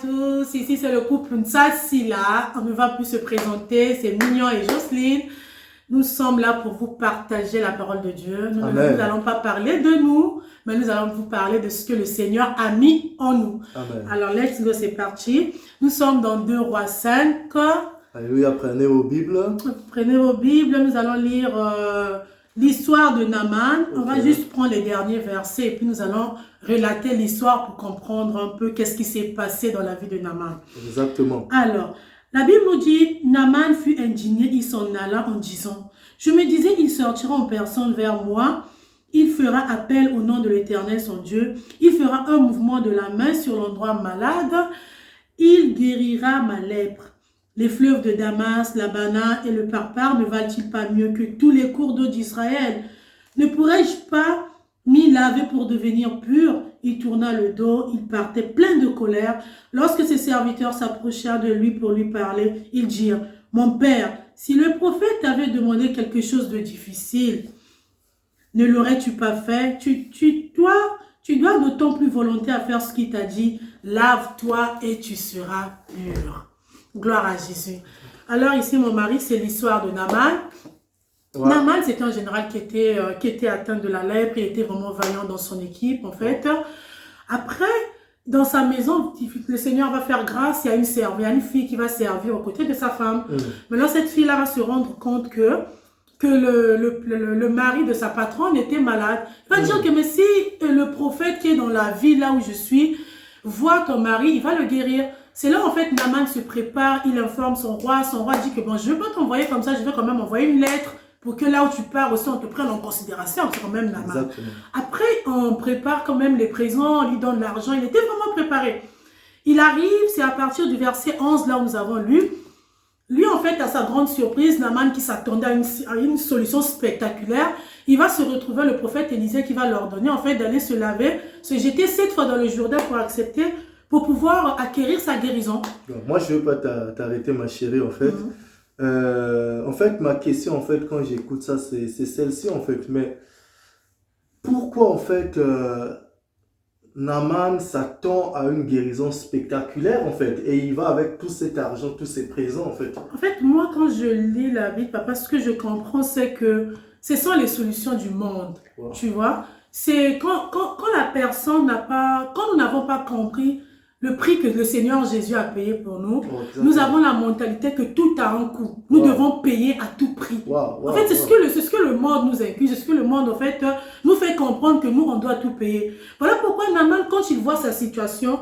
tous, ici c'est le couple Nsassila. On ne va plus se présenter, c'est Mignon et Jocelyne. Nous sommes là pour vous partager la parole de Dieu. Nous n'allons pas parler de nous, mais nous allons vous parler de ce que le Seigneur a mis en nous. Amen. Alors, let's go, c'est parti. Nous sommes dans 2 Rois 5. Alléluia, prenez vos Bibles. Prenez vos Bibles, nous allons lire l'histoire de Naaman. On va juste prendre les derniers versets et puis nous allons relater l'histoire pour comprendre un peu qu'est-ce qui s'est passé dans la vie de Naaman. Exactement. Alors, la Bible nous dit, Naaman fut indigné, il s'en alla en disant, je me disais, il sortira en personne vers moi, il fera appel au nom de l'Éternel son Dieu, il fera un mouvement de la main sur l'endroit malade, il guérira ma lèpre. Les fleuves de Damas, l'Abana et le Parpar ne valent-ils pas mieux que tous les cours d'eau d'Israël? Ne pourrais-je pas m'y laver pour devenir pur? Il tourna le dos, il partait plein de colère. Lorsque ses serviteurs s'approchèrent de lui pour lui parler, ils dirent, « Mon père, si le prophète t'avait demandé quelque chose de difficile, ne l'aurais-tu pas fait? Tu dois d'autant plus volonté à faire ce qu'il t'a dit. Lave-toi et tu seras pur. » Gloire à Jésus. Alors ici, mon mari, c'est l'histoire de Naaman. Ouais. Naaman, c'était un général qui était atteint de la lèpre. Il était vraiment vaillant dans son équipe, en fait. Après, dans sa maison, le Seigneur va faire grâce. Il y a une fille qui va servir aux côtés de sa femme. Maintenant, cette fille-là va se rendre compte que le mari de sa patronne était malade. Il va dire que mais si le prophète qui est dans la ville là où je suis voit ton mari, il va le guérir. C'est là en fait Naaman se prépare, il informe son roi dit que bon, je ne vais pas t'envoyer comme ça, je vais quand même envoyer une lettre pour que là où tu pars aussi on te prenne en considération, c'est quand même Naaman. Exactement. Après on prépare quand même les présents, on lui donne l'argent, il était vraiment préparé. Il arrive, c'est à partir du verset 11 là où nous avons lu. Lui, en fait, à sa grande surprise, Naaman qui s'attendait à une solution spectaculaire, il va se retrouver le prophète Élisée qui va leur donner en fait d'aller se laver, se jeter 7 fois dans le Jourdain pour pouvoir acquérir sa guérison. Moi, je ne veux pas t'arrêter, ma chérie, en fait. En fait, ma question, en fait, quand j'écoute ça, c'est celle-ci, en fait. Mais pourquoi, en fait, Naaman s'attend à une guérison spectaculaire, en fait, et il va avec tout cet argent, tous ces présents, en fait. En fait, moi, quand je lis la Bible, papa, ce que je comprends, c'est que ce sont les solutions du monde, tu vois. C'est quand la personne n'a pas, quand nous n'avons pas compris le prix que le Seigneur Jésus a payé pour nous, nous avons la mentalité que tout a un coût. Nous devons payer à tout prix. En fait, c'est ce que le monde nous inclut, c'est ce que le monde, en fait, nous fait comprendre que nous, on doit tout payer. Voilà pourquoi Naaman, quand il voit sa situation,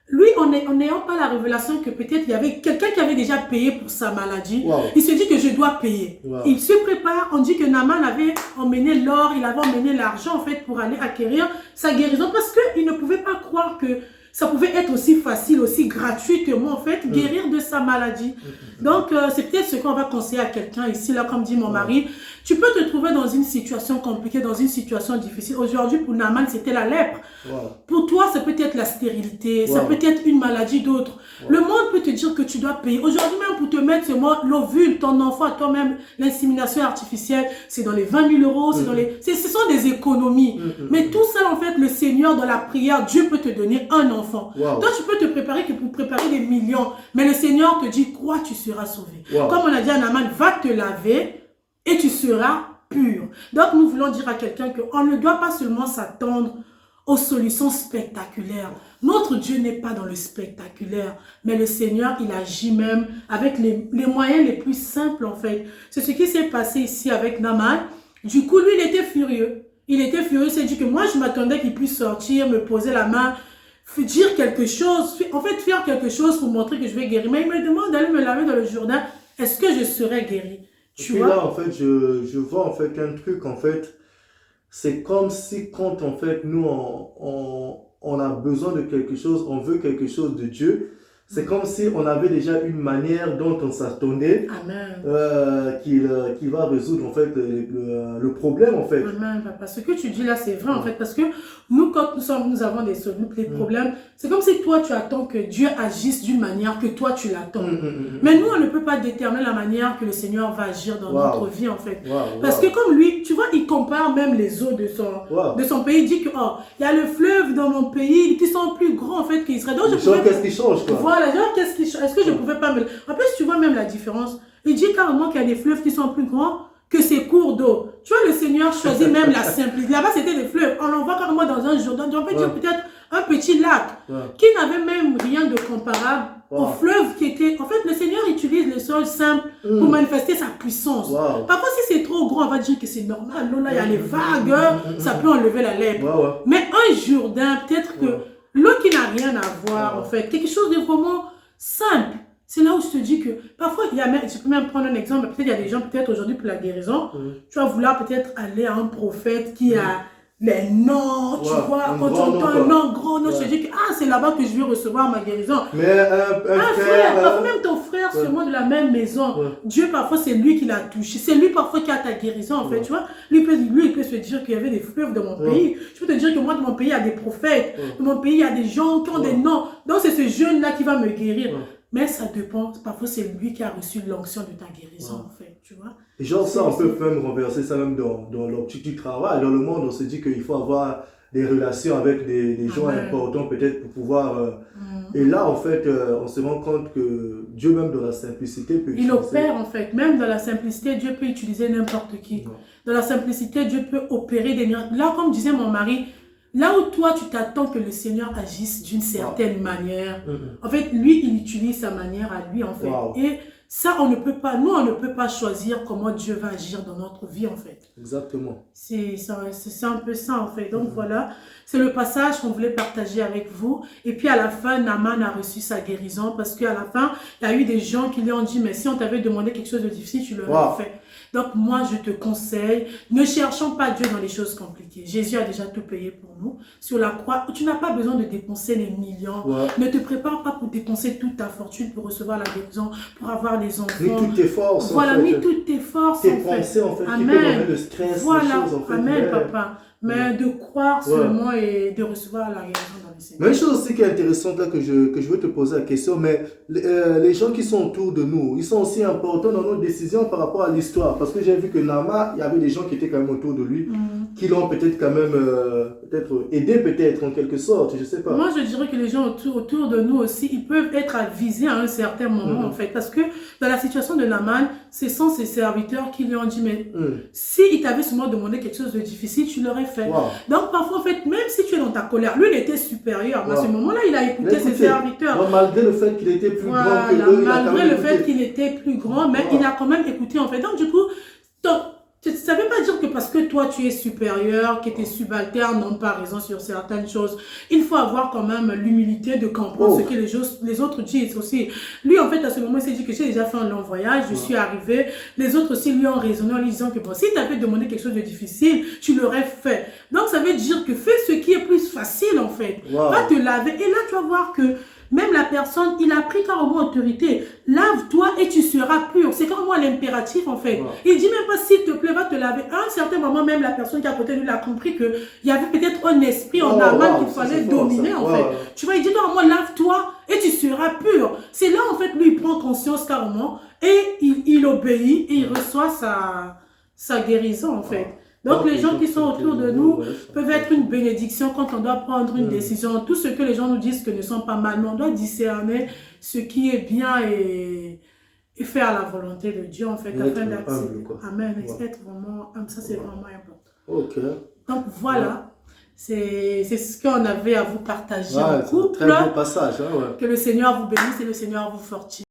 lui, en n'ayant pas la révélation que peut-être il y avait quelqu'un qui avait déjà payé pour sa maladie, il se dit que je dois payer. Il se prépare, on dit que Naaman avait emmené l'or, il avait emmené l'argent, en fait, pour aller acquérir sa guérison, parce qu'il ne pouvait pas croire que ça pouvait être aussi facile, aussi gratuitement, en fait, guérir de sa maladie. Donc, c'est peut-être ce qu'on va conseiller à quelqu'un ici, là, comme dit mon mari. Tu peux te trouver dans une situation compliquée, dans une situation difficile. Aujourd'hui, pour Naaman, c'était la lèpre. Pour toi, ça peut être la stérilité, ça peut être une maladie d'autre. Le monde peut te dire que tu dois payer. Aujourd'hui, même pour te mettre l'ovule, ton enfant, à toi-même, l'insémination artificielle, c'est dans les 20 000 euros, ce sont des économies. Mais tout ça, en fait, le Seigneur, dans la prière, Dieu peut te donner un enfant. Toi, tu peux te préparer que pour préparer des millions. Mais le Seigneur te dit, crois, tu seras sauvé. Comme on a dit à Naaman, va te laver et tu seras pur. Donc, nous voulons dire à quelqu'un qu'on ne doit pas seulement s'attendre aux solutions spectaculaires. Notre Dieu n'est pas dans le spectaculaire, mais le Seigneur, il agit même avec les moyens les plus simples, en fait. C'est ce qui s'est passé ici avec Naaman. Du coup, lui, il était furieux. Il était furieux, il s'est dit que moi, je m'attendais qu'il puisse sortir, me poser la main, dire quelque chose, en fait, faire quelque chose pour montrer que je vais guérir. Mais il me demande d'aller me laver dans le Jourdain. Est-ce que je serai guéri? Tu vois? Là, en fait, je vois en fait un truc, en fait, c'est comme si quand, en fait, nous, on a besoin de quelque chose, on veut quelque chose de Dieu, C'est comme si on avait déjà une manière dont on s'attendait qu'il va résoudre en fait le problème en fait. Amen, papa. Ce que tu dis là, c'est vrai en fait, parce que nous, quand nous avons des problèmes, c'est comme si toi, tu attends que Dieu agisse d'une manière que toi, tu l'attends. Mais nous, on ne peut pas déterminer la manière que le Seigneur va agir dans notre vie en fait. Parce que comme lui, tu vois, il compare même les eaux de son pays. Il dit que, oh, il y a le fleuve dans mon pays qui sont plus grands en fait qu'Israël. Donc, qu'est-ce qui change quoi? Voilà, genre, qu'est-ce qui change? Est-ce que je pouvais pas me... En plus, tu vois même la différence. Il dit carrément qu'il y a des fleuves qui sont plus grands que ces cours d'eau. Tu vois, le Seigneur choisit même la simplicité. Là-bas, c'était des fleuves. On l'envoie carrément dans un Jourdain. On peut dire peut-être un petit lac qui n'avait même rien de comparable au fleuve qui était... En fait, le Seigneur utilise le sol simple pour manifester sa puissance. Parfois, si c'est trop grand, on va dire que c'est normal. L'eau, là, il y a les vagues. Ça peut enlever la lèpre. Mais un Jourdain, peut-être que l'eau qui n'a rien à voir, en fait, quelque chose de vraiment simple. C'est là où je te dis que parfois, il y a même, je peux même prendre un exemple, peut-être il y a des gens, peut-être aujourd'hui pour la guérison, tu vas vouloir peut-être aller à un prophète qui a les noms, tu vois, quand tu entends un nom, grand nom, je te dis que c'est là-bas que je vais recevoir ma guérison. Mais un frère, parfois même ton frère, sûrement de la même maison, Dieu parfois c'est lui qui l'a touché, c'est lui parfois qui a ta guérison en fait, tu vois. Lui il peut se dire qu'il y avait des fleuves dans mon pays. Je peux te dire que moi, dans mon pays, il y a des prophètes, dans mon pays, il y a des gens qui ont des noms. Donc c'est ce jeune-là qui va me guérir. Mais ça dépend, parfois c'est lui qui a reçu l'onction de ta guérison en fait, tu vois. Et genre ça, on peut même renverser ça même dans l'optique du travail. Dans le monde, on se dit qu'il faut avoir des relations avec des gens importants peut-être pour pouvoir... Et là, en fait, on se rend compte que Dieu même dans la simplicité peut utiliser... Il opère en fait, même dans la simplicité, Dieu peut utiliser n'importe qui. Dans la simplicité, Dieu peut opérer des miracles. Là, comme disait mon mari, là où toi, tu t'attends que le Seigneur agisse d'une certaine manière, en fait, lui, il utilise sa manière à lui, en fait. Et ça, on ne peut pas, nous, on ne peut pas choisir comment Dieu va agir dans notre vie, en fait. Exactement. C'est un peu ça, en fait. Donc, voilà, c'est le passage qu'on voulait partager avec vous. Et puis, à la fin, Naaman a reçu sa guérison parce qu'à la fin, il y a eu des gens qui lui ont dit, mais si on t'avait demandé quelque chose de difficile, tu l'aurais fait. Donc, moi, je te conseille, ne cherchons pas Dieu dans les choses compliquées. Jésus a déjà tout payé pour nous. Sur la croix, tu n'as pas besoin de dépenser les millions. Ne te prépare pas pour dépenser toute ta fortune pour recevoir la guérison, pour avoir des enfants. Mis toutes tes forces. Voilà, mis toutes tes forces. Tes pensées, en fait, qui peuvent amener le stress, voilà. les choses, en fait. Amen, papa. Mais de croire seulement et de recevoir la guérison dans le Seigneur. Mais une chose aussi qui est intéressante là que je veux te poser la question, mais les gens qui sont autour de nous, ils sont aussi importants dans nos décisions par rapport à l'histoire. Parce que j'ai vu que Naaman, il y avait des gens qui étaient quand même autour de lui, qui l'ont peut-être quand même aidé peut-être en quelque sorte, je sais pas. Moi je dirais que les gens autour de nous aussi, ils peuvent être avisés à un certain moment en fait. Parce que dans la situation de Naaman, ce sont ses serviteurs qui lui ont dit, mais s'il t'avait seulement demandé quelque chose de difficile, tu l'aurais fait. Donc parfois en fait, même si tu es dans ta colère, lui il était supérieur. Mais à ce moment-là, il a écouté ses serviteurs. Donc, malgré le fait qu'il était plus grand que eux, malgré le fait qu'il était plus grand, mais il a quand même écouté en fait. Donc du coup, ça ne veut pas dire que parce que toi tu es supérieur, que tes subalternes n'ont pas raison sur certaines choses. Il faut avoir quand même l'humilité de comprendre ce que les autres disent aussi. Lui en fait à ce moment il s'est dit que j'ai déjà fait un long voyage, je suis arrivé. Les autres aussi lui ont raisonné en lui disant que bon, si tu avais demandé quelque chose de difficile, tu l'aurais fait. Donc ça veut dire que fais ce qui est plus facile en fait. Va te laver et là tu vas voir que même la personne, il a pris carrément autorité. Lave-toi et tu seras pur. C'est carrément l'impératif en fait. Il dit même pas s'il te plaît, va te laver. À un certain moment, même la personne qui est à côté de lui a compris qu'il y avait peut-être un esprit en Naaman qu'il fallait dominer en fait. Tu vois, il dit carrément lave-toi et tu seras pur. C'est là en fait lui il prend conscience carrément et il obéit et il reçoit sa guérison en fait. Donc les gens qui sont autour de nous peuvent être une bénédiction quand on doit prendre une décision. Tout ce que les gens nous disent que ne sont pas mal, mais on doit discerner ce qui est bien et faire la volonté de Dieu en fait. Afin d'accepter. Amen. Être vraiment humble, ça c'est vraiment important. Donc voilà, c'est ce qu'on avait à vous partager en couple. Très bon passage. Que le Seigneur vous bénisse et le Seigneur vous fortifie.